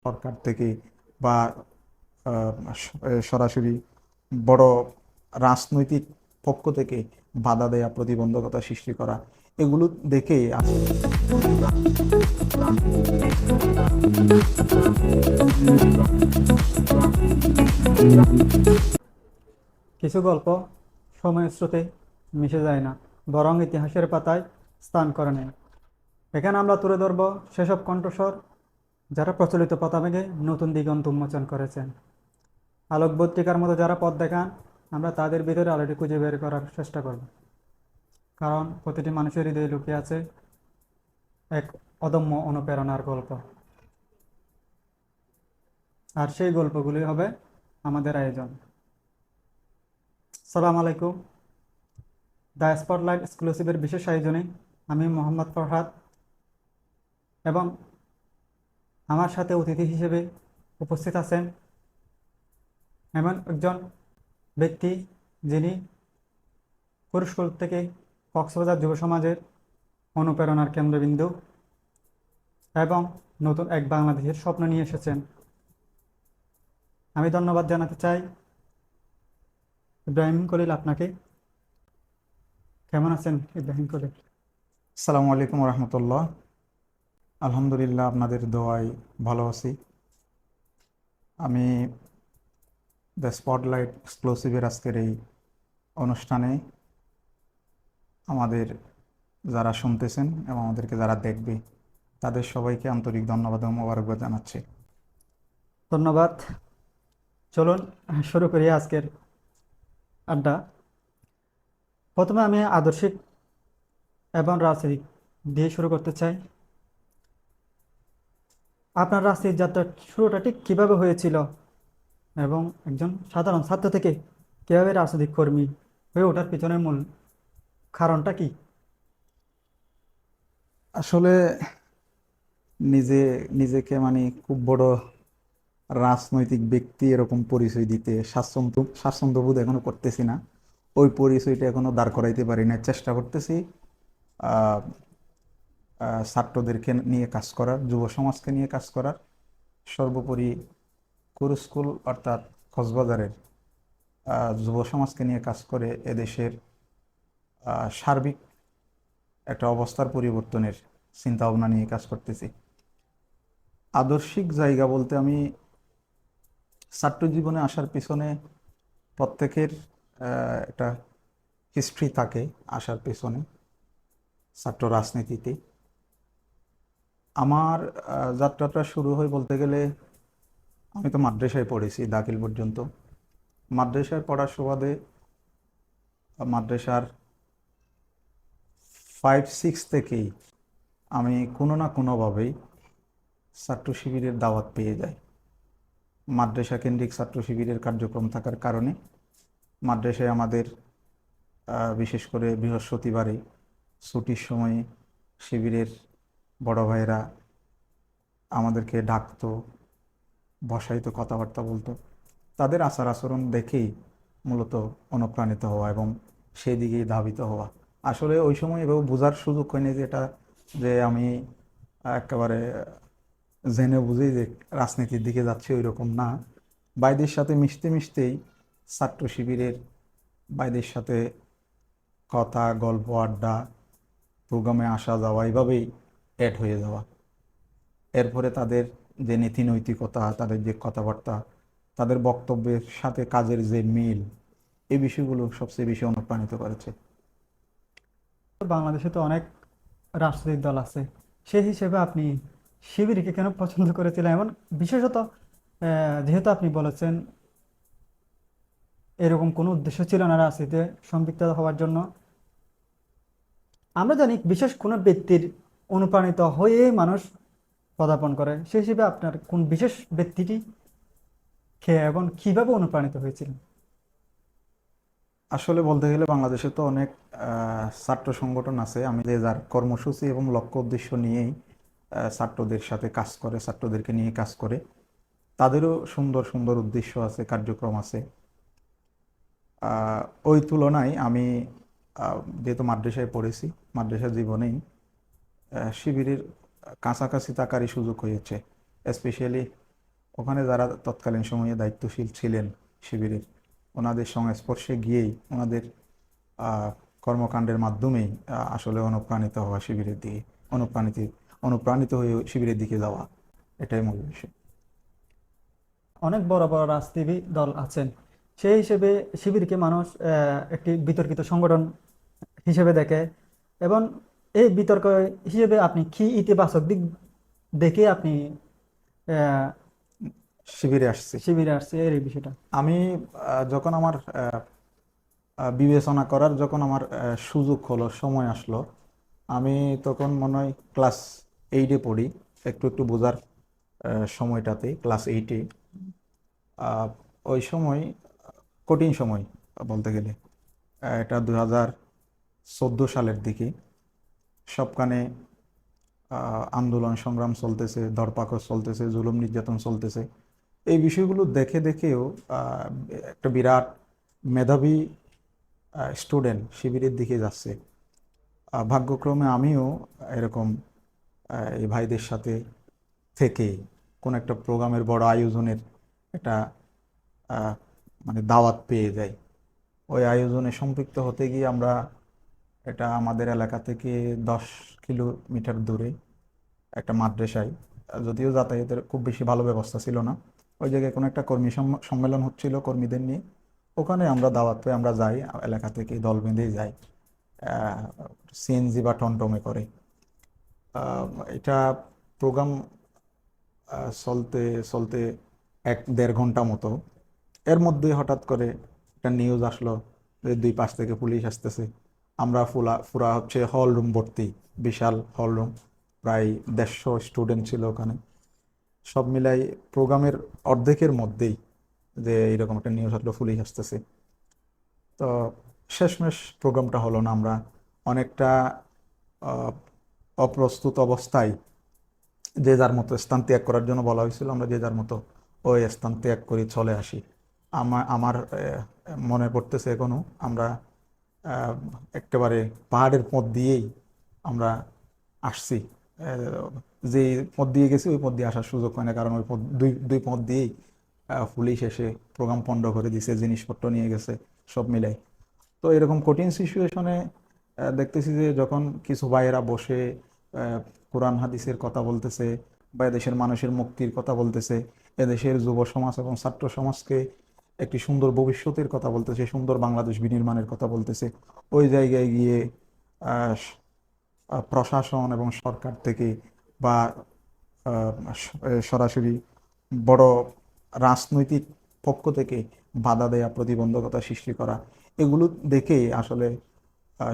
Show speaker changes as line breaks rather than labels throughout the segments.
সরকার থেকে বা সরাসরি বড় রাজনৈতিক পক্ষ থেকে বাধা দেয়া, প্রতিবন্ধকতা সৃষ্টি করা, এগুলো দেখে
কিছু গল্প সময়ের স্রোতে মিশে যায় না, বরং ইতিহাসের পাতায় স্থান করে নেয়। এখানে আমরা তুলে ধরব সেসব কণ্ঠস্বর যারা প্রচলিত পথা ভেঙে নতুন দিগন্ত উন্মোচন করেছেন। আলোকবর্তিকার মতো যারা পথ দেখান, আমরা তাদের ভিতরে আলোটি খুঁজে বের করার চেষ্টা করব। কারণ প্রতিটি মানুষের হৃদয়ে লুকিয়ে আছে এক অদম্য অনুপ্রেরণার গল্প। আর সেই গল্পগুলি হবে আমাদের আয়োজন। সালাম আলাইকুম। দ্য স্পটলাইট এক্সক্লুসিভের বিশেষ আয়োজনে আমি মোহাম্মদ ফরহাদ এবং আমার সাথে অতিথি হিসেবে উপস্থিত আছেন এমন একজন ব্যক্তি যিনি কুরুশকুল থেকে কক্সবাজার যুব সমাজের অনুপ্রেরণার কেন্দ্রবিন্দু এবং নতুন এক বাংলাদেশের স্বপ্ন নিয়ে এসেছেন। আমি ধন্যবাদ জানাতে চাই ইব্রাহিম খলিল আপনাকে। কেমন আছেন ইব্রাহিম খলিল?
আসসালামু আলাইকুম রহমতুল্লাহ। আলহামদুলিল্লাহ, আপনাদের দোয়ায় ভালো আছি। আমি দ্য স্পটলাইট এক্সক্লুসিভের আজকের এই অনুষ্ঠানে আমাদের যারা শুনতেছেন এবং আমাদেরকে যারা দেখবে তাদের সবাইকে আন্তরিক ধন্যবাদ ও মোবারকবাদ জানাচ্ছি।
ধন্যবাদ। চলুন শুরু করি আজকের আড্ডা। প্রথমে আমি আদর্শিক এবং রাজনৈতিক দিয়ে শুরু করতে চাই। আপনার রাজনৈতিক যাত্রার শুরুটা ঠিক কীভাবে হয়েছিল এবং একজন সাধারণ ছাত্র থেকে কীভাবে রাজনৈতিক কর্মী হয়ে ওঠার পিছনের মূল কারণটা কি?
আসলে নিজে নিজেকে মানে খুব বড় রাজনৈতিক ব্যক্তি এরকম পরিচয় দিতে স্বাচ্ছন্দ্যবোধ এখনো করতেছি না। ওই পরিচয়টা এখনো দাঁড় করাইতে পারি না। চেষ্টা করতেছি আহ, ছাত্রদেরকে নিয়ে কাজ করার, যুব সমাজকে নিয়ে কাজ করার, সর্বোপরি কুরুস্কুল অর্থাৎ কক্সবাজারের যুব সমাজকে নিয়ে কাজ করে এদেশের সার্বিক একটা অবস্থার পরিবর্তনের চিন্তা ভাবনা নিয়ে কাজ করতেছি। আদর্শিক জায়গা বলতে আমি ছাত্র জীবনে আসার পিছনে প্রত্যেকের একটা হিস্ট্রি থাকে আসার পেছনে ছাত্র রাজনীতিতে। আমার যাত্রাটা শুরু হয় বলতে গেলে, আমি তো মাদ্রাসায় পড়েছি দাখিল পর্যন্ত। মাদ্রাসায় পড়ার সুবাদে মাদ্রাসার 5-6 থেকেই আমি কোনো না কোনোভাবেই ছাত্র শিবিরের দাওয়াত পেয়ে যাই। মাদ্রাসা কেন্দ্রিক ছাত্র শিবিরের কার্যক্রম থাকার কারণে মাদ্রাসায় আমাদের বিশেষ করে বৃহস্পতিবারে ছুটির সময়ে শিবিরের বড় ভাইয়েরা আমাদেরকে ডাকতো, বসাইতো, কথাবার্তা বলতো। তাদের আচার আচরণ দেখেই মূলত অনুপ্রাণিত হওয়া এবং সেই দিকেই ধাবিত হওয়া। আসলে ওই সময় এভাবে বোঝার সুযোগ হয়নি যে এটা যে আমি একেবারে জেনে বুঝেই যে রাজনীতির দিকে যাচ্ছি, ওই রকম না। ভাইদের সাথে মিশতে মিশতেই ছাত্র শিবিরের ভাইদের সাথে কথা, গল্প, আড্ডা, প্রোগ্রামে আসা যাওয়া, এইভাবেই অ্যাড হয়ে যাওয়া। এরপরে তাদের যে নীতি নৈতিকতা, তাদের যে কথাবার্তা, তাদের বক্তব্যের সাথে কাজের যে মিল, এই বিষয়গুলো সবচেয়ে বেশি অনুপ্রাণিত করেছে।
বাংলাদেশে তো অনেক রাজনৈতিক দল আছে, সেই হিসেবে আপনি শিবিরকে কেন পছন্দ করেছিলেন? এমন বিশেষত যেহেতু আপনি বলেছেন এরকম কোনো উদ্দেশ্য ছিল না রাজনীতিতে সম্পৃক্ত হওয়ার জন্য। আমরা জানি বিশেষ কোনো ব্যক্তির অনুপ্রাণিত হয়ে মানুষ পদার্পণ করে, সেই হিসেবে আপনার কোন বিশেষ ব্যক্তিটি খেয়ে এবং কিভাবে অনুপ্রাণিত হয়েছিলেন?
আসলে বলতে গেলে বাংলাদেশে তো অনেক ছাত্র সংগঠন আছে। আমি যে যার কর্মসূচি এবং লক্ষ্য উদ্দেশ্য নিয়েই ছাত্রদের সাথে কাজ করে, ছাত্রদেরকে নিয়ে কাজ করে। তাদেরও সুন্দর সুন্দর উদ্দেশ্য আছে, কার্যক্রম আছে। ওই তুলনায় আমি যেহেতু মাদ্রাসায় পড়েছি, মাদ্রাসা জীবনেই শিবিরের কাছাকাছি থাকারই সুযোগ হয়েছে। স্পেশালি ওখানে যারা তৎকালীন সময়ে দায়িত্বশীল ছিলেন শিবিরের, ওনাদের সংস্পর্শে গিয়েই ওনাদের কর্মকাণ্ডের মাধ্যমেই আসলে অনুপ্রাণিত হওয়া শিবিরের দিকে, অনুপ্রাণিত অনুপ্রাণিত হয়ে শিবিরের দিকে যাওয়া, এটাই মূল বিষয়।
অনেক বড় বড় রাজনীতি দল আছেন, সেই হিসেবে শিবিরকে মানুষ একটি বিতর্কিত সংগঠন হিসেবে দেখে। এবং এই বিতর্ক হিসেবে আপনি কি ইতিবাচক দিক দেখে আপনি আহ,
শিবিরে আসছি
শিবিরে আসছে এই বিষয়টা?
আমি। যখন আমার বিবেচনা করার যখন আমার সুযোগ হলো, সময় আসলো, আমি তখন মনে হয় ক্লাস 8-এ পড়ি, একটু একটু বোঝার সময়টাতে, ক্লাস 8-এ। ওই সময় কঠিন সময় বলতে গেলে, এটা 2014 সালের দিকে। সবখানে আন্দোলন সংগ্রাম চলতেছে, ধরপাকড় চলতেছে, জুলুম নির্যাতন চলতেছে। এই বিষয়গুলো দেখে দেখেও একটা বিরাট মেধাবী স্টুডেন্ট শিবিরের দিকে যাচ্ছে। ভাগ্যক্রমে আমিও এরকম এই ভাইদের সাথে থেকে কোন একটা প্রোগ্রামের বড় আয়োজনের একটা আহ, মানে দাওয়াত পেয়ে যাই। ওই আয়োজনে সম্পৃক্ত হতে গিয়ে আমরা, এটা আমাদের এলাকা থেকে 10 কিলোমিটার দূরে একটা মাদ্রাসায়, যদিও যাতায়াতের খুব বেশি ভালো ব্যবস্থা ছিল না, ওই জায়গায় কোনো একটা কর্মী সম্মেলন হচ্ছিল কর্মীদের নিয়ে। ওখানে আমরা দাওয়াত পেয়ে আমরা যাই, এলাকা থেকে দল বেঁধেই যাই সিএনজি বা টমটমে করে। এটা প্রোগ্রাম চলতে চলতে 1-1.5 ঘন্টা মতো। এর মধ্যে হঠাৎ করে একটা নিউজ আসলো যে 2 পাশ থেকে পুলিশ আসতেছে। আমরা পুরা হচ্ছে হল রুম ভর্তি, বিশাল হল রুম, প্রায় 150 স্টুডেন্ট ছিল ওখানে। সব মিলাই প্রোগ্রামের অর্ধেকের মধ্যেই যে এরকম একটা নিউজ আসলো পুলিশ আসতেছে। তো শেষমেশ প্রোগ্রামটা হলো না। আমরা অনেকটা আহ, অপ্রস্তুত অবস্থায়, যে যার মতো স্থান ত্যাগ করার জন্য বলা হয়েছিল, আমরা যে যার মতো ওই স্থান ত্যাগ করে চলে আসি। আমার মনে পড়তেছে এখনো, আমরা আহ, একেবারে পাহাড়ের পথ দিয়েই আমরা আসছি। যে পথ দিয়ে গেছি ওই পথ দিয়ে আসার সুযোগ হয় না, কারণ ওই পথ দুই দুই পথ দিয়েই পুলিশ এসে প্রোগ্রাম পণ্ড করে দিছে, জিনিসপত্র নিয়ে গেছে সব মিলাই। তো এরকম কঠিন সিচুয়েশনে দেখতেছি যে যখন কিছু ভাইয়েরা বসে আহ, কোরআন হাদিসের কথা বলতেছে, বা এদেশের মানুষের মুক্তির কথা বলতেছে, এদেশের যুব সমাজ এবং ছাত্র সমাজকে একটি সুন্দর ভবিষ্যতের কথা বলতেছে, সুন্দর বাংলাদেশ বিনির্মাণের কথা বলতেছে, ওই জায়গায় গিয়ে প্রশাসন এবং সরকার থেকে বা সরাসরি বড় রাজনৈতিক পক্ষ থেকে বাধা দেয়া, প্রতিবন্ধকতা সৃষ্টি করা, এগুলো দেখে আসলে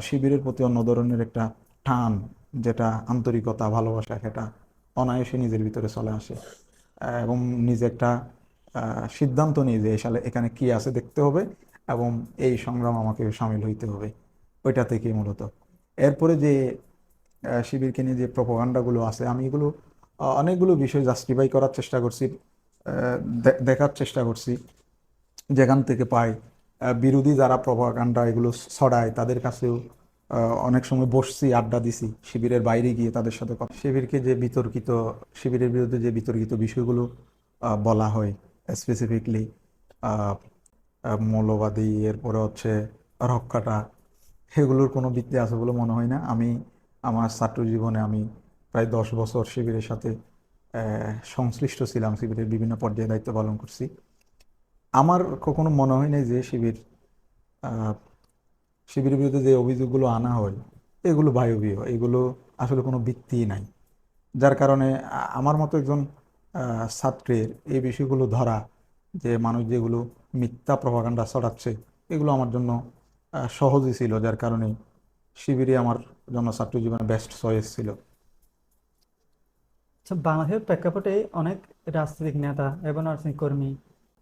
শিবিরের প্রতি অন্য ধরনের একটা টান, যেটা আন্তরিকতা ভালোবাসা, সেটা অনায়াসে নিজের ভিতরে চলে আসে। এবং নিজে একটা সিদ্ধান্ত নিয়ে যে সালে এখানে কি আছে দেখতে হবে, এবং এই সংগ্রাম আমাকে সামিল হইতে হবে, ওইটা থেকেই মূলত। এরপরে যে শিবিরকে নিয়ে যে প্রপাগান্ডাগুলো আছে, আমি এগুলো অনেকগুলো বিষয় জাস্টিফাই করার চেষ্টা করছি, দেখার চেষ্টা করছি, যেখান থেকে পাই বিরোধী যারা প্রপাগান্ডা এগুলো ছড়ায় তাদের কাছেও অনেক সময় বসছি, আড্ডা দিছি, শিবিরের বাইরে গিয়ে তাদের সাথে কথা। শিবিরকে যে বিতর্কিত, শিবিরের বিরুদ্ধে যে বিতর্কিত বিষয়গুলো বলা হয়, স্পেসিফিকলি মৌলবাদী, এরপরে হচ্ছে রক্ষাটা, এগুলোর কোনো ভিত্তি আছে বলে মনে হয় না। আমি আমার ছাত্র জীবনে আমি প্রায় 10 বছর শিবিরের সাথে সংশ্লিষ্ট ছিলাম, শিবিরের বিভিন্ন পর্যায়ে দায়িত্ব পালন করছি। আমার কখনো মনে হয় নাই যে আহ, শিবিরের বিরুদ্ধে যে অভিযোগগুলো আনা হয় এগুলো বায়বীয়, এগুলো আসলে কোনো ভিত্তি নাই। যার কারণে আমার মতো একজন ছাত্রের এই বিষয়গুলো ধরা, যে মানুষ যেগুলো মিথ্যা প্রপাগান্ডা ছড়াচ্ছে, এগুলো আমার জন্য সহজই ছিল। যার কারণে শিবিরে আমার জন্য ছাত্র জীবনে বেস্ট চয়েস ছিল।
আচ্ছা, বাংলাদেশের প্রেক্ষাপটে অনেক রাজনৈতিক নেতা এবং রাজনৈতিক কর্মী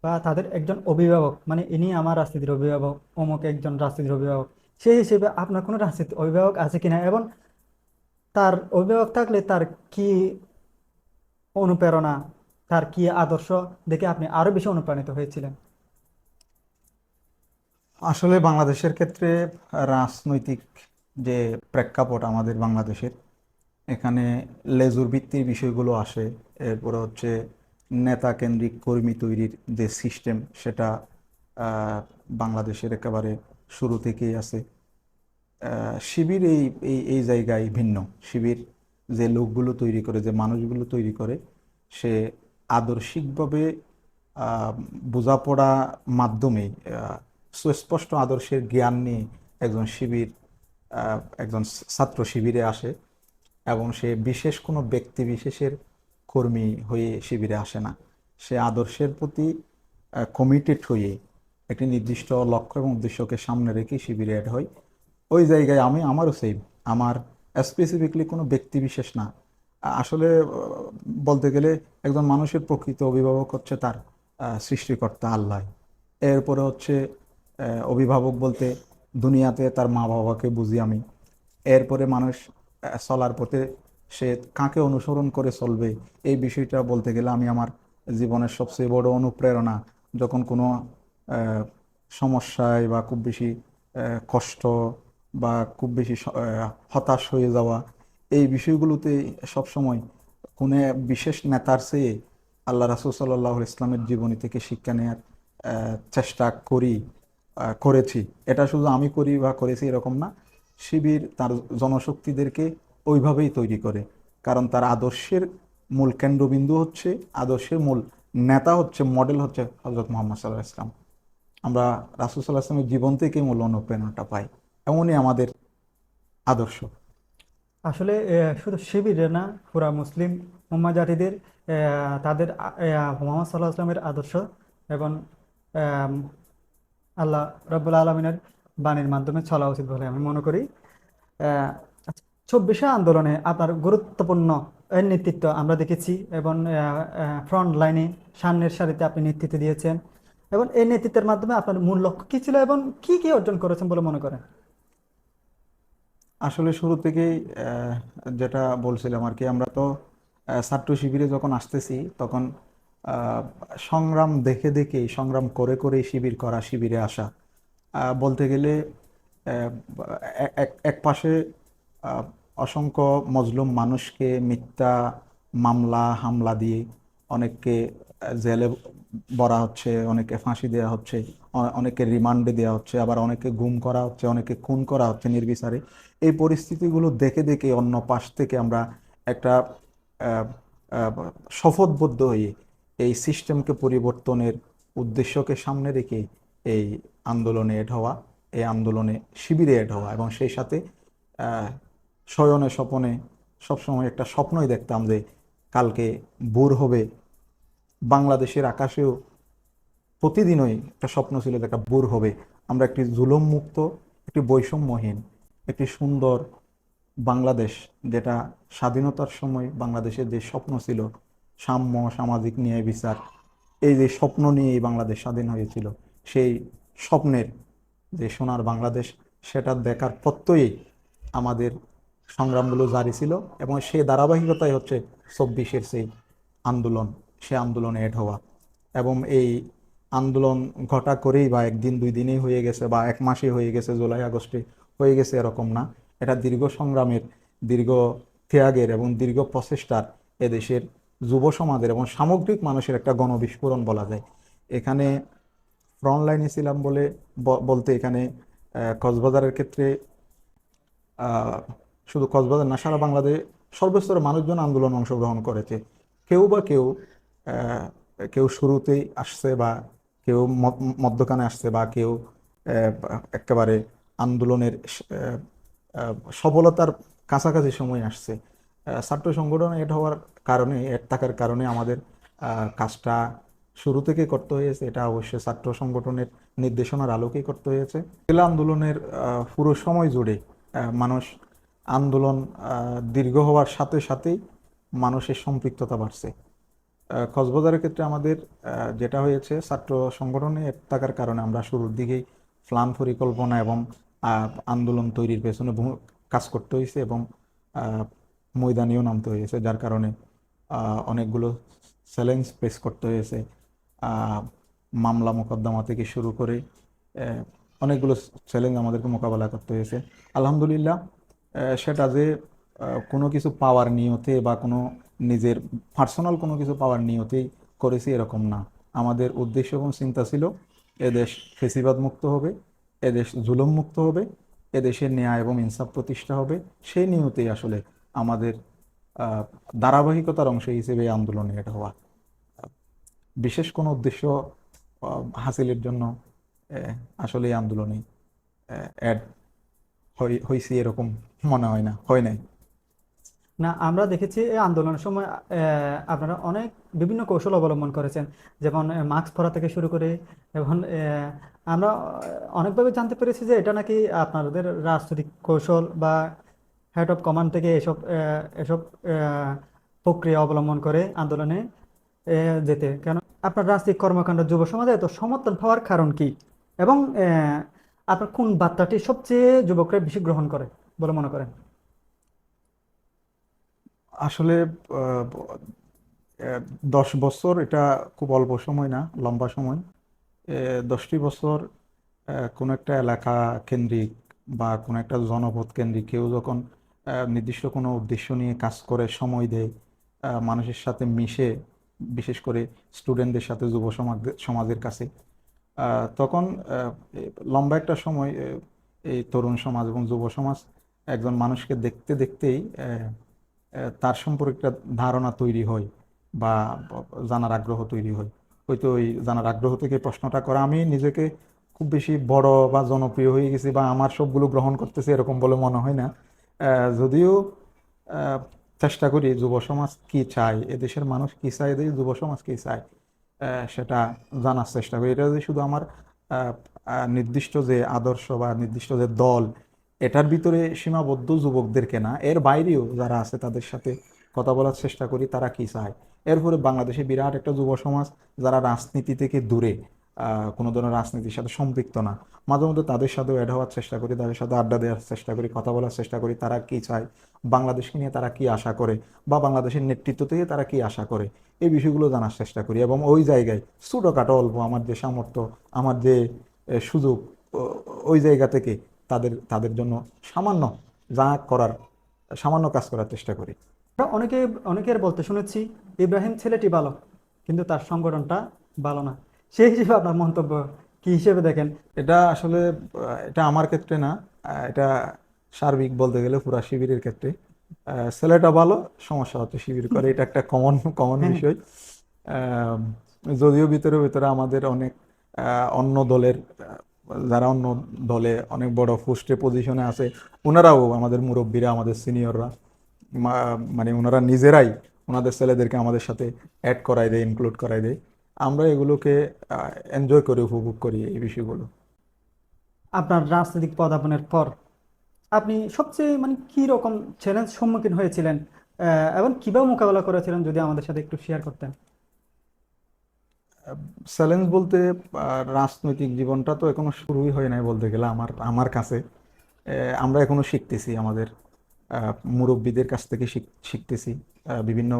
বা তাদের একজন অভিভাবক, মানে ইনি আমার রাজনীতির অভিভাবক, অমুক একজন রাজনীতির অভিভাবক, সেই হিসেবে আপনার কোনো রাজনীতির অভিভাবক আছে কিনা? এবং তার অভিভাবক থাকলে তার কি অনুপ্রেরণা, তার কি আদর্শ দেখে আপনি আরো বেশি অনুপ্রাণিত হয়েছিলেন?
আসলে বাংলাদেশের ক্ষেত্রে রাজনৈতিক যে প্রেক্ষাপট আমাদের বাংলাদেশের, এখানে লেজুর ভিত্তির বিষয়গুলো আসে। এরপরে হচ্ছে নেতা কেন্দ্রিক কর্মী তৈরির যে সিস্টেম, সেটা বাংলাদেশের একেবারে শুরু থেকেই আছে। শিবির এই এই এই জায়গায় ভিন্ন। শিবির যে লোকগুলো তৈরি করে, যে মানুষগুলো তৈরি করে, সে আদর্শিকভাবে বোঝাপড়া মাধ্যমে সুস্পষ্ট আদর্শের জ্ঞান নিয়ে একজন শিবির একজন ছাত্র শিবিরে আসে, এবং সে বিশেষ কোনো ব্যক্তি বিশেষের কর্মী হয়ে শিবিরে আসে না। সে আদর্শের প্রতি কমিটেড হয়ে একটি নির্দিষ্ট লক্ষ্য এবং উদ্দেশ্যকে সামনে রেখে শিবিরে অ্যাড হয়। ওই জায়গায় আমারও সেম, আমার স্পেসিফিকলি কোনো ব্যক্তি বিশেষ না। আসলে বলতে গেলে একজন মানুষের প্রকৃত অভিভাবক হচ্ছে তার সৃষ্টিকর্তা আল্লাহ। এরপরে হচ্ছে অভিভাবক বলতে দুনিয়াতে তার মা বাবাকে বুঝি আমি। এরপরে মানুষ চলার পথে সে কাকে অনুসরণ করে চলবে, এই বিষয়টা বলতে গেলে আমি আমার জীবনের সবচেয়ে বড় অনুপ্রেরণা, যখন কোনো সমস্যায় বা খুব বেশি কষ্ট বা খুব বেশি হতাশ হয়ে যাওয়া, এই বিষয়গুলোতে সবসময় কোনো বিশেষ নেতার চেয়ে আল্লাহ রাসূল সাল্লাল্লাহু আলাইহি ইসলামের জীবনী থেকে শিক্ষা নেওয়ার চেষ্টা করেছি। এটা শুধু আমি করি বা করেছি এরকম না, শিবির তার জনশক্তিদেরকে ওইভাবেই তৈরি করে। কারণ তার আদর্শের মূল কেন্দ্রবিন্দু হচ্ছে, আদর্শের মূল নেতা হচ্ছে, মডেল হচ্ছে হযরত মুহাম্মদ সাল্লাল্লাহু আলাইহি ওয়াসাল্লাম। আমরা রাসূল সাল্লাল্লাহু আলাইহি ওয়াসাল্লামের জীবন থেকেই মূল অনুপ্রেরণাটা পাই। এমনই আমাদের আদর্শ।
আসলে শুধু শিবিরের না, পুরা মুসলিম উম্মাহ জাতিদের তাদের মুহাম্মদ সাল্লাহ আসলামের আদর্শ এবং আম, আল্লাহ রব্বুল আলমিনের বাণীর মাধ্যমে চলা উচিত বলে আমি মনে করি। আচ্ছা, ২৪শে আন্দোলনে আপনার গুরুত্বপূর্ণ এর নেতৃত্ব আমরা দেখেছি, এবং ফ্রন্ট লাইনে সামনের সারিতে আপনি নেতৃত্ব দিয়েছেন, এবং এই নেতৃত্বের মাধ্যমে আপনার মূল লক্ষ্য কি ছিল এবং কি কি অর্জন করেছেন বলে মনে করেন?
আসলে শুরু থেকেই যেটা বলছিলাম আর কি, আমরা তো ছাত্র শিবিরে যখন আসতেছি তখন আহ, সংগ্রাম দেখে দেখেই, সংগ্রাম করে করেই শিবির করা, শিবিরে আসা। বলতে গেলে আহ, এক পাশে আহ, অসংখ্য মজলুম মানুষকে মিথ্যা মামলা হামলা দিয়ে অনেককে জেলে ভরা হচ্ছে, অনেকে ফাঁসি দেওয়া হচ্ছে, অনেকে রিমান্ডে দেওয়া হচ্ছে, আবার অনেকে গুম করা হচ্ছে, অনেকে খুন করা হচ্ছে নির্বিচারে। এই পরিস্থিতিগুলো দেখে দেখে অন্য পাশ থেকে আমরা একটা আহ, আহ, শপথবদ্ধ হয়ে এই সিস্টেমকে পরিবর্তনের উদ্দেশ্যকে সামনে রেখে এই আন্দোলনে এড হওয়া, এই আন্দোলনে শিবিরে এড হওয়া, এবং সেই সাথে আহ, শয়নে স্বপনে সবসময় একটা স্বপ্নই দেখতাম যে কালকে ভোর হবে, বাংলাদেশের আকাশেও প্রতিদিনই একটা স্বপ্ন ছিল যে একটা ভোর হবে, আমরা একটি জুলুম মুক্ত, একটি বৈষম্যহীন, একটি সুন্দর বাংলাদেশ, যেটা স্বাধীনতার সময় বাংলাদেশের যে স্বপ্ন ছিল, সাম্য, সামাজিক ন্যায় বিচার, এই যে স্বপ্ন নিয়ে এই বাংলাদেশ স্বাধীন হয়েছিল, সেই স্বপ্নের যে সোনার বাংলাদেশ, সেটা দেখার প্রত্যয়েই আমাদের সংগ্রামগুলো জারি ছিল। এবং সেই ধারাবাহিকতাই হচ্ছে ২৪-এর সেই আন্দোলন, সে আন্দোলনে এড হওয়া। এবং এই আন্দোলন ঘটা করেই বা একদিন দুই দিনেই হয়ে গেছে বা এক মাসে হয়ে গেছে, জুলাই আগস্টে হয়ে গেছে, এরকম না। এটা দীর্ঘ সংগ্রামের, দীর্ঘ ত্যাগের এবং দীর্ঘ প্রচেষ্টার, এদেশের যুব সমাজের এবং সামগ্রিক মানুষের একটা গণবিস্ফোরণ বলা যায়। এখানে ফ্রন্ট লাইনে ছিলাম বলে বলতে এখানে কক্সবাজারের ক্ষেত্রে আহ, শুধু কক্সবাজার না, সারা বাংলাদেশে সর্বস্তরের মানুষজন আন্দোলনে অংশগ্রহণ করেছে। কেউ বা কেউ আহ, কেউ শুরুতেই আসছে, বা কেউ মধ্যখানে আসছে, বা কেউ একেবারে আন্দোলনের সফলতার কাছাকাছি সময় আসছে। ছাত্র সংগঠন এড হওয়ার কারণে, এড থাকার কারণে আমাদের কাজটা শুরু থেকে করতে হয়েছে। এটা অবশ্যই ছাত্র সংগঠনের নির্দেশনার আলোকেই করতে হয়েছে। জেলা আন্দোলনের পুরো সময় জুড়ে মানুষ আন্দোলন দীর্ঘ হওয়ার সাথে সাথেই মানুষের সম্পৃক্ততা বাড়ছে। কক্সবাজারের ক্ষেত্রে আমাদের যেটা হয়েছে, ছাত্র সংগঠনে থাকার কারণে আমরা শুরুর দিকেই প্ল্যান পরিকল্পনা এবং আন্দোলন তৈরির পেছনে কাজ করতে হয়েছে, এবং ময়দানেও নামতে হয়েছে, যার কারণে অনেকগুলো চ্যালেঞ্জ ফেস করতে হয়েছে। আহ, মামলা মোকদ্দমা থেকে শুরু করে অনেকগুলো চ্যালেঞ্জ আমাদেরকে মোকাবেলা করতে হয়েছে। আলহামদুলিল্লাহ, সেটা যে কোনো কিছু পাওয়ার নিয়তে বা কোনো নিজের পার্সোনাল কোনো কিছু পাওয়ার নিয়তেই করেছি এরকম না। আমাদের উদ্দেশ্য এবং চিন্তা ছিল এদেশ ফেসিবাদ মুক্ত হবে, এদেশ জুলুম মুক্ত হবে, এদেশে ন্যায় এবং ইনসাফ প্রতিষ্ঠা হবে। সেই নিয়তেই আসলে আমাদের আহ, ধারাবাহিকতার অংশ হিসেবে এই আন্দোলনে এটা হওয়া। বিশেষ কোনো উদ্দেশ্য হাসিলের জন্য আসলে এই আন্দোলনে অ্যাড হয়েছে এরকম মনে হয় না, হয় নাই।
না, আমরা দেখেছি এই আন্দোলনের সময় আপনারা অনেক বিভিন্ন কৌশল অবলম্বন করেছেন, যেমন মাস্ক পরা থেকে শুরু করে। এবং আমরা অনেকভাবে জানতে পেরেছি যে এটা নাকি আপনাদের রাজনৈতিক কৌশল বা হেড অফ কমান্ড থেকে এসব প্রক্রিয়া অবলম্বন করে আন্দোলনে যেতে। কেন আপনার রাজনৈতিক কর্মকাণ্ড যুব সমাজে এত সমর্থন পাওয়ার কারণ কি? এবং আপনার কোন বার্তাটি সবচেয়ে যুবকরা বেশি গ্রহণ করে বলে মনে করেন?
আসলে আহ, আহ, 10 বছর এটা খুব অল্প সময় না, লম্বা সময়। 10টি বছর কোনো একটা এলাকা কেন্দ্রিক বা কোনো একটা জনপদ কেন্দ্রিক কেউ যখন নির্দিষ্ট কোনো উদ্দেশ্য নিয়ে কাজ করে, সময় দেয়, মানুষের সাথে মিশে, বিশেষ করে স্টুডেন্টদের সাথে, যুব সমাজের কাছে, তখন লম্বা একটা সময় এই তরুণ সমাজ এবং যুব সমাজ একজন মানুষকে দেখতে দেখতেই তার সম্পর্কে একটা ধারণা তৈরি হয় বা জানার আগ্রহ তৈরি হয়। হয়তো ওই জানার আগ্রহ থেকে প্রশ্নটা করা, আমি নিজেকে খুব বেশি বড় বা জনপ্রিয় হয়ে গেছি বা আমার সবগুলো গ্রহণ করতেছে এরকম বলে মনে হয় না। যদিও আহ, চেষ্টা করি যুব সমাজ কি চায়, এদেশের মানুষ কি চায়, এদেশের যুব সমাজ কি চায়, সেটা জানার চেষ্টা করি। এটা যে শুধু আমার নির্দিষ্ট যে আদর্শ বা নির্দিষ্ট যে দল, এটার ভিতরে সীমাবদ্ধ যুবকদেরকে না, এর বাইরেও যারা আছে তাদের সাথে কথা বলার চেষ্টা করি তারা কি চায়। এরপরে বাংলাদেশে বিরাট একটা যুব সমাজ যারা রাজনীতি থেকে দূরে, কোনো ধরনের রাজনীতির সাথে সম্পৃক্ত না, মাঝে মধ্যে তাদের সাথেও অ্যাড হওয়ার চেষ্টা করি, তাদের সাথে আড্ডা দেওয়ার চেষ্টা করি, কথা বলার চেষ্টা করি তারা কি চায়, বাংলাদেশকে নিয়ে তারা কি আশা করে, বা বাংলাদেশের নেতৃত্ব থেকে তারা কি আশা করে, এই বিষয়গুলো জানার চেষ্টা করি। এবং ওই জায়গায় ছোটোখাটো অল্প আমার যে সামর্থ্য, আমার যে সুযোগ, ওই জায়গা থেকে তাদের তাদের জন্য সামান্য যা করার, সামান্য কাজ করার চেষ্টা করি।
আমরা অনেকের বলতে শুনেছি ইব্রাহিম ছেলেটি ভালো, কিন্তু তার সংগঠনটা ভালো না। সেই হিসেবে আপনার মন্তব্য কি হিসেবে দেখেন?
এটা আসলে এটা আমার ক্ষেত্রে না, এটা সার্বিক বলতে গেলে পুরা শিবিরের ক্ষেত্রে। ছেলেটা ভালো, সমস্যা হচ্ছে শিবির করে, এটা একটা কমন কমন
হ্যাঁ।
বিষয়। আহ, যদিও ভিতরে ভিতরে আমাদের অনেক অন্য দলের যারা অন্য দলে অনেক বড় পোস্টে পজিশনে আছে, ওনারাও, আমাদের মুরব্বীরা, আমাদের সিনিয়ররা, মানে ওনারা নিজেরাই ওনাদের ছেলেদেরকে আমাদের সাথে অ্যাড করাই দেয়, ইনক্লুড করাই দেয়। আমরা এগুলোকে এনজয় করি, উপভোগ করি এই বিষয়গুলো।
আপনার রাজনৈতিক পদার্পণের পর আপনি সবচেয়ে মানে কি রকম চ্যালেঞ্জ সম্মুখীন হয়েছিলেন, এবং কিভাবে মোকাবেলা করেছিলেন, যদি আমাদের সাথে একটু শেয়ার করতেন?
চ্যালেঞ্জ বলতে রাজনৈতিক জীবনটা তো এখনো শুরুই হয় নাই বলতে গেলে আমার আমার কাছে। আমরা এখনো শিখতেছি, আমাদের মুরব্বীদের কাছ থেকে শিখতেছি। বিভিন্ন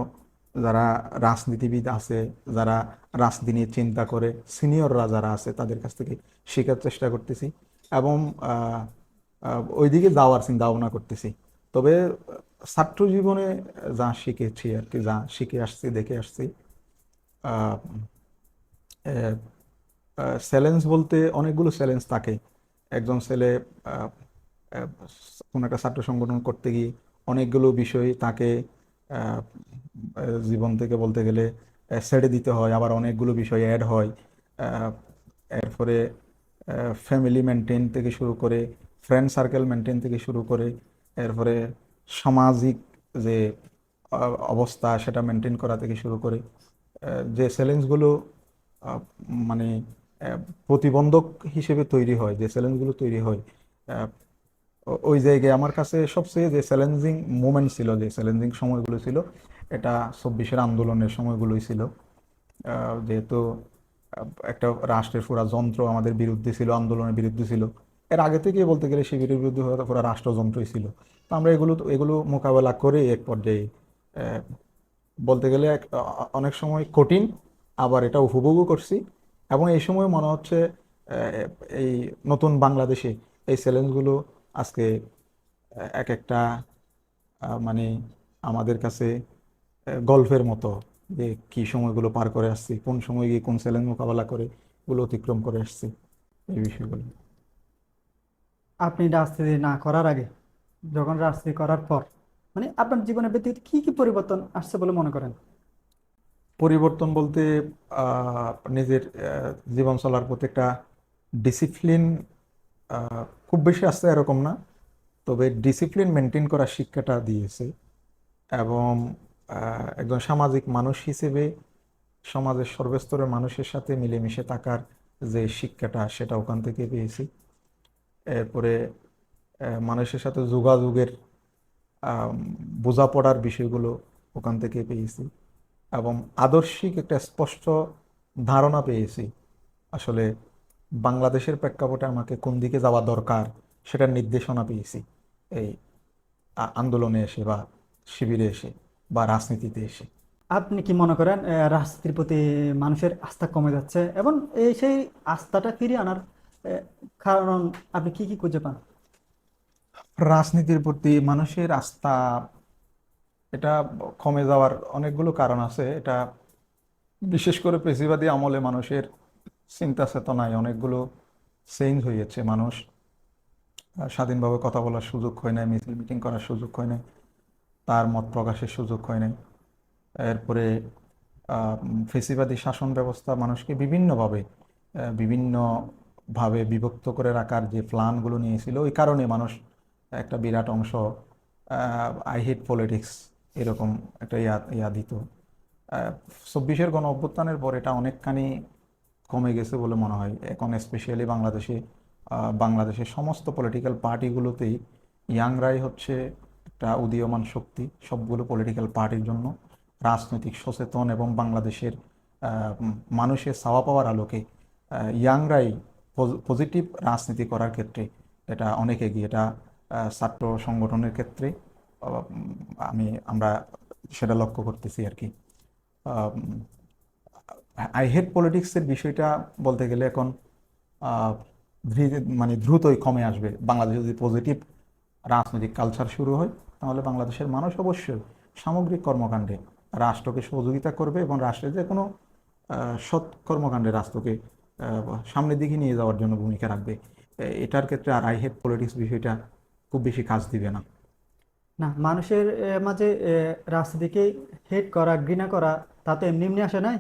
যারা রাজনীতিবিদ আছে, যারা রাজনীতি নিয়ে চিন্তা করে, সিনিয়ররা যারা আছে তাদের কাছ থেকে শেখার চেষ্টা করতেছি এবং ওইদিকে যাওয়ার চিন্তা ভাবনা করতেছি। তবে ছাত্র জীবনে যা শিখেছি আর কি, যা শিখে আসছি, দেখে আসছি, চ্যালেঞ্জ বলতে অনেকগুলো চ্যালেঞ্জ থাকে। একজন ছেলে আহ, আহ, কোনো একটা ছাত্র সংগঠন করতে গিয়ে অনেকগুলো বিষয় তাকে আহ, জীবন থেকে বলতে গেলে ছেড়ে দিতে হয়, আবার অনেকগুলো বিষয় অ্যাড হয়। আহ, এরপরে ফ্যামিলি মেনটেন থেকে শুরু করে, ফ্রেন্ড সার্কেল মেনটেন থেকে শুরু করে, এরপরে সামাজিক যে অবস্থা সেটা মেনটেন করা থেকে শুরু করে, যে চ্যালেঞ্জগুলো আহ, মানে প্রতিবন্ধক হিসেবে তৈরি হয়, যে চ্যালেঞ্জগুলো তৈরি হয়, আহ, ওই জায়গায় আমার কাছে সবচেয়ে যে চ্যালেঞ্জিং মোমেন্ট ছিল, যে চ্যালেঞ্জিং সময়গুলো ছিল, এটা 24-এর আন্দোলনের সময়গুলোই ছিল। যেহেতু একটা রাষ্ট্রের পুরা যন্ত্র আমাদের বিরুদ্ধে ছিল, আন্দোলনের বিরুদ্ধে ছিল। এর আগে থেকে বলতে গেলে শিবিরের বিরুদ্ধে হয়তো পুরা রাষ্ট্রযন্ত্রই ছিল। তো আমরা এগুলো মোকাবেলা করে এক পর্যায়ে আহ, বলতে গেলে অনেক সময় কঠিন, আবার এটা উপভোগও করছি। এবং এই সময় মনে হচ্ছে এই নতুন বাংলাদেশে এই চ্যালেঞ্জগুলো আজকে এক একটা মানে আমাদের কাছে গল্পের মতো, যে কি সময়গুলো পার করে আসছি, কোন সময় গিয়ে কোন চ্যালেঞ্জ মোকাবেলা করে এগুলো অতিক্রম করে আসছি, এই বিষয়গুলো।
আপনি রাজনীতি না করার আগে, যখন রাজনীতি করার পর, মানে আপনার জীবনের ব্যক্তিগত কি কি পরিবর্তন আসছে বলে মনে করেন?
পরিবর্তন বলতে নিজের জীবন চলার প্রতি একটা ডিসিপ্লিন, খুব বেশি আসছে এরকম না, তবে ডিসিপ্লিন মেনটেন করার শিক্ষাটা দিয়েছে। এবং একজন সামাজিক মানুষ হিসেবে সমাজের সর্বস্তরের মানুষের সাথে মিলেমিশে থাকার যে শিক্ষাটা, সেটা ওখান থেকে পেয়েছি। এরপরে মানুষের সাথে যোগাযোগের আম, বোঝাপড়ার বিষয়গুলো ওখান থেকে পেয়েছি। এবং আদর্শিক একটা স্পষ্ট ধারণা পেয়েছি আসলে বাংলাদেশের প্রেক্ষাপটে আমাকে কোন দিকে যাওয়া দরকার, সেটার নির্দেশনা পেয়েছি এই আন্দোলনে এসে বা শিবিরে এসে বা রাজনীতিতে এসে।
আপনি কি মনে করেন রাজনীতির প্রতি মানুষের আস্থা কমে যাচ্ছে, এবং এই সেই আস্থাটা ফিরিয়ে আনার কারণ আপনি কি কি খুঁজে পান?
রাজনীতির প্রতি মানুষের আস্থা, এটা কমে যাওয়ার অনেকগুলো কারণ আছে। এটা বিশেষ করে পেশিবাদী আমলে মানুষের চিন্তা চেতনায় অনেকগুলো চেঞ্জ হয়েছে। মানুষ স্বাধীনভাবে কথা বলার সুযোগ হয় নাই, মিছিল মিটিং করার সুযোগ হয় নাই, তার মত প্রকাশের সুযোগ হয় নাই। এরপরে ফেসিবাদী শাসন ব্যবস্থা মানুষকে বিভিন্নভাবে বিভক্ত করে রাখার যে প্ল্যানগুলো নিয়েছিল, ওই কারণে মানুষ একটা বিরাট অংশ আই হেট পলিটিক্স এরকম একটা ইয়া দিত। 24-এর গণ অভ্যুত্থানের পর এটা অনেকখানি কমে গেছে বলে মনে হয়। এখন স্পেশালি বাংলাদেশের সমস্ত পলিটিক্যাল পার্টিগুলোতেই ইয়াংরাই হচ্ছে একটা উদীয়মান শক্তি। সবগুলো পলিটিক্যাল পার্টির জন্য রাজনৈতিক সচেতন এবং বাংলাদেশের মানুষের চাওয়া পাওয়ার আলোকে ইয়াংরাই পজিটিভ রাজনীতি করার ক্ষেত্রে এটা অনেক এগিয়ে। এটা ছাত্র সংগঠনের ক্ষেত্রে আমরা সেটা লক্ষ্য করতেছি আর কি। আই হেট পলিটিক্সের বিষয়টা বলতে গেলে এখন আহ, মানে দ্রুতই কমে আসবে। বাংলাদেশে যদি পজিটিভ রাজনৈতিক কালচার শুরু হয়, তাহলে বাংলাদেশের মানুষ অবশ্যই সামগ্রিক কর্মকাণ্ডে রাষ্ট্রকে সহযোগিতা করবে এবং রাষ্ট্রের যে কোনো সৎ কর্মকাণ্ডে রাষ্ট্রকে সামনের দিকে নিয়ে যাওয়ার জন্য ভূমিকা রাখবে। এটার ক্ষেত্রে আর আই হেট পলিটিক্স বিষয়টা খুব বেশি কাজ দিবে না।
না, মানুষের মাঝে রাজনীতিকে হেট করা, ঘৃণা করা, তা তো এমনি এমনি আসে নাই।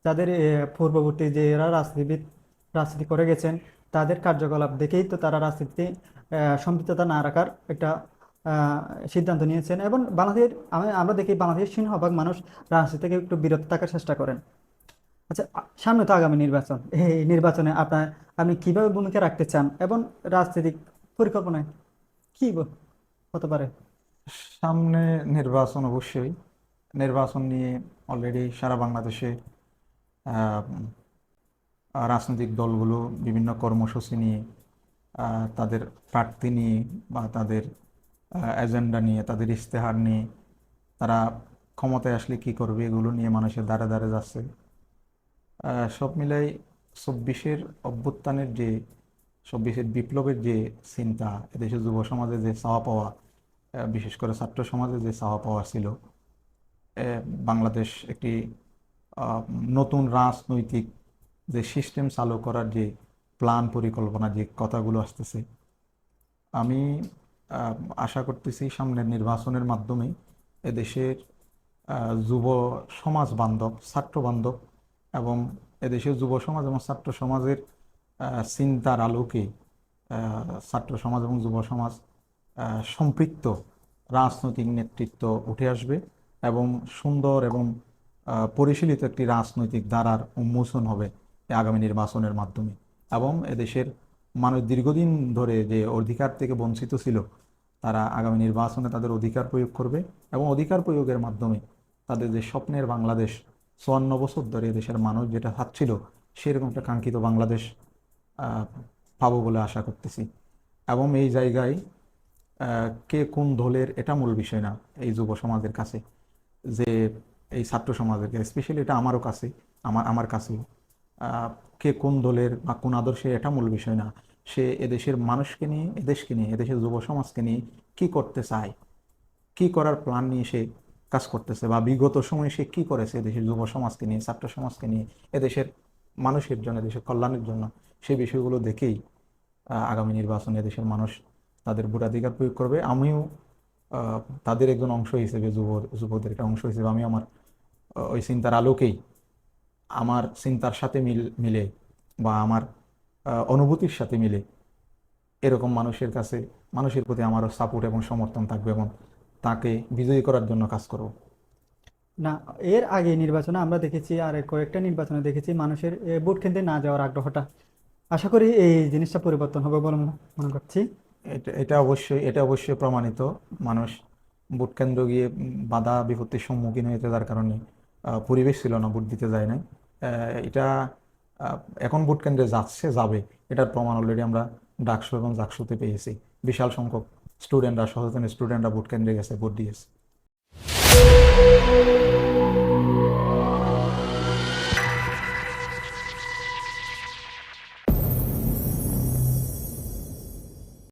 যাদের পূর্ববর্তী যে এরা রাজনীতি করে গেছেন, তাদের কার্যকলাপ দেখেই তো তারা রাজনীতিতে সম্পৃক্ততা না রাখার একটা আহ, সিদ্ধান্ত নিয়েছেন। এবং আমরা দেখি বাংলাদেশের সিংহভাগ মানুষ রাজনীতি থেকে একটু বিরত থাকার চেষ্টা করেন। আচ্ছা, সামনে তো আগামী নির্বাচন। এই নির্বাচনে আপনি কিভাবে ভূমিকা রাখতে চান, এবং রাজনৈতিক পরিকল্পনায় কি হতে পারে?
সামনে নির্বাচন, অবশ্যই নির্বাচন নিয়ে অলরেডি সারা বাংলাদেশে আহ, রাজনৈতিক দলগুলো বিভিন্ন কর্মসূচি নিয়ে, তাদের প্রার্থী নিয়ে বা তাদের এজেন্ডা নিয়ে, তাদের ইশতেহার নিয়ে, তারা ক্ষমতায় আসলে কি করবে এগুলো নিয়ে মানুষের দ্বারে দ্বারে যাচ্ছে। সব মিলাই 24-এর অভ্যুত্থানের যে 24-এর বিপ্লবের যে চিন্তা, এদেশের যুব সমাজের যে চাওয়া পাওয়া, বিশেষ করে ছাত্র সমাজের যে চাওয়া পাওয়া ছিল, বাংলাদেশ একটি আহ, নতুন রাজনৈতিক যে সিস্টেম চালু করার যে প্ল্যান পরিকল্পনা, যে কথাগুলো আসতেছে, আমি আশা করতেছি সামনের নির্বাচনের মাধ্যমে এদেশের যুব সমাজ বান্ধব, ছাত্র বান্ধব এবং এদেশের যুব সমাজ এবং ছাত্র সমাজের চিন্তার আলোকে ছাত্র সমাজ এবং যুব সমাজ সম্পৃক্ত রাজনৈতিক নেতৃত্ব উঠে আসবে এবং সুন্দর এবং পরিশীলিত একটি রাজনৈতিক ধারার উন্মোচন হবে এই আগামী নির্বাচনের মাধ্যমে। এবং এদেশের মানুষ দীর্ঘদিন ধরে যে অধিকার থেকে বঞ্চিত ছিল, তারা আগামী নির্বাচনে তাদের অধিকার প্রয়োগ করবে এবং অধিকার প্রয়োগের মাধ্যমে তাদের যে স্বপ্নের বাংলাদেশ, 54 বছর ধরে দেশের মানুষ যেটা চাচ্ছিল, সেরকম একটা কাঙ্ক্ষিত বাংলাদেশ আহ, পাবো বলে আশা করতেছি। এবং এই জায়গায় কে কোন দলের এটা মূল বিষয় না এই যুব সমাজের কাছে, যে এই ছাত্র সমাজের কাছে স্পেশালি, এটা আমারও কাছে, আমার কাছেও আহ, কে কোন দলের বা কোন আদর্শে এটা মূল বিষয় না। সে এদেশের মানুষকে নিয়ে, এদেশকে নিয়ে, এদেশের যুব সমাজকে নিয়ে কি করতে চায়, কি করার প্ল্যান নিয়ে সে কাজ করতেছে বা বিগত সময়ে সে কী করেছে এদেশের যুব সমাজকে নিয়ে, ছাত্র সমাজকে নিয়ে, এদেশের মানুষের জন্য, দেশের কল্যাণের জন্য, সেই বিষয়গুলো দেখেই আগামী নির্বাচনে দেশের মানুষ তাদের ভোটাধিকার প্রয়োগ করবে। আমিও তাদের একজন অংশ হিসেবে, যুবদের একটা অংশ হিসেবে আমি আমার ওই চিন্তার আলোকেই, আমার চিন্তার সাথে মিলে বা আমার অনুভূতির সাথে মিলে এরকম মানুষের কাছে, মানুষের প্রতি আমারও সাপোর্ট এবং সমর্থন থাকবে এবং তাকে বিজয়ী করার জন্য কাজ করব।
না, এর আগে নির্বাচনে আমরা দেখেছি, আর কয়েকটা নির্বাচনে দেখেছি মানুষের ভোট কেন্দ্রে না যাওয়ার আগ্রহটা। আশা করি এই জিনিসটা পরিবর্তন হবে বলে মনে করছি।
এটা অবশ্যই প্রমাণিত। মানুষ ভোট কেন্দ্র গিয়ে বাধা বিপত্তির সম্মুখীন হয়েছে, যার কারণে পরিবেশ ছিল না, ভোট দিতে যায় নাই। এটা এখন ভোট কেন্দ্রে যাবে, এটার প্রমাণ অলরেডি আমরা ডাকসু এবং জাকসুতে পেয়েছি। বিশাল সংখ্যক সচেতন স্টুডেন্টরা ভোট কেন্দ্রে গেছে, ভোট দিয়েছে।